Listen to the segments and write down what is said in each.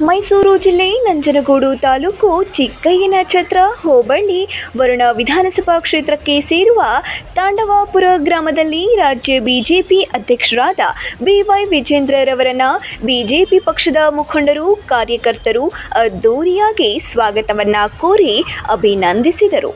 ಮೈಸೂರು ಜಿಲ್ಲೆ ನಂಜನಗೂಡು ತಾಲೂಕು ಚಿಕ್ಕಯ್ಯನಛತ್ರ ಹೋಬಳಿ ವರುಣ ವಿಧಾನಸಭಾ ಕ್ಷೇತ್ರಕ್ಕೆ ಸೇರುವ ತಾಂಡವಾಪುರ ಗ್ರಾಮದಲ್ಲಿ ರಾಜ್ಯ ಬಿಜೆಪಿ ಅಧ್ಯಕ್ಷರಾದ ಬಿವೈ ವಿಜೇಂದ್ರರವರನ್ನ ಬಿಜೆಪಿ ಪಕ್ಷದ ಮುಖಂಡರು ಕಾರ್ಯಕರ್ತರು ಅದ್ದೂರಿಯಾಗಿ ಸ್ವಾಗತವನ್ನ ಕೋರಿ ಅಭಿನಂದಿಸಿದರು.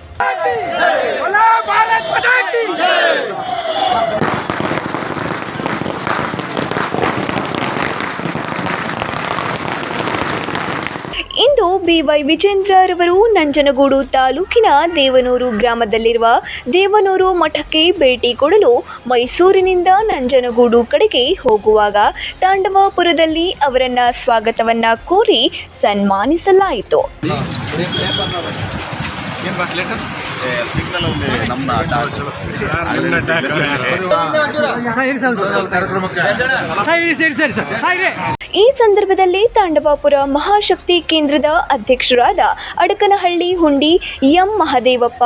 ಇಂದು ಬಿವೈ ವಿಜೇಂದ್ರರವರು ನಂಜನಗೂಡು ತಾಲೂಕಿನ ದೇವನೂರು ಗ್ರಾಮದಲ್ಲಿರುವ ದೇವನೂರು ಮಠಕ್ಕೆ ಭೇಟಿ ಕೊಡಲು ಮೈಸೂರಿನಿಂದ ನಂಜನಗೂಡು ಕಡೆಗೆ ಹೋಗುವಾಗ ತಾಂಡವಾಪುರದಲ್ಲಿ ಅವರನ್ನ ಸ್ವಾಗತವನ್ನ ಕೋರಿ ಸನ್ಮಾನಿಸಲಾಯಿತು. ಈ ಸಂದರ್ಭದಲ್ಲಿ ತಾಂಡವಾಪುರ ಮಹಾಶಕ್ತಿ ಕೇಂದ್ರದ ಅಧ್ಯಕ್ಷರಾದ ಅಡಕನಹಳ್ಳಿ ಹುಂಡಿ ಎಂ ಮಹದೇವಪ್ಪ,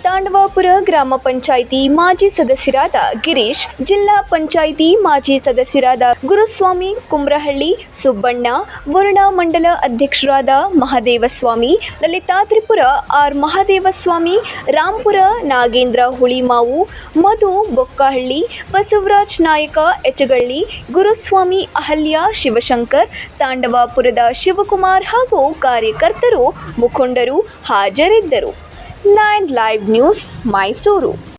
ತಾಂಡವಾಪುರ ಗ್ರಾಮ ಪಂಚಾಯಿತಿ ಮಾಜಿ ಸದಸ್ಯರಾದ ಗಿರೀಶ್, ಜಿಲ್ಲಾ ಪಂಚಾಯಿತಿ ಮಾಜಿ ಸದಸ್ಯರಾದ ಗುರುಸ್ವಾಮಿ ಕುಮ್ರಹಳ್ಳಿ, ಸುಬ್ಬಣ್ಣ, ವರುಣ ಮಂಡಲ ಅಧ್ಯಕ್ಷರಾದ ಮಹದೇವಸ್ವಾಮಿ, ಲಲಿತಾತ್ರಿಪುರ ಆರ್ ಮಹದೇವಸ್ವಾಮಿ, ರಾಂಪುರ ನಾಗೇಂದ್ರ ಹುಳಿಮಾವು, ಮಧು ಬೊಕ್ಕಹಳ್ಳಿ, ಬಸವರಾಜ್ ನಾಯಕ ಎಚಗಳ್ಳಿ, ಗುರುಸ್ವಾಮಿ ಅಹಲ್ಯ ಶಿವಶಂಕರ್, ತಾಂಡವಾಪುರದ ಶಿವಕುಮಾರ್ ಹಾಗೂ ಕಾರ್ಯಕರ್ತರು ಮುಖಂಡರು ಹಾಜರಿದ್ದರು. 9 ಲೈವ್ ನ್ಯೂಸ್ ಮೈಸೂರು.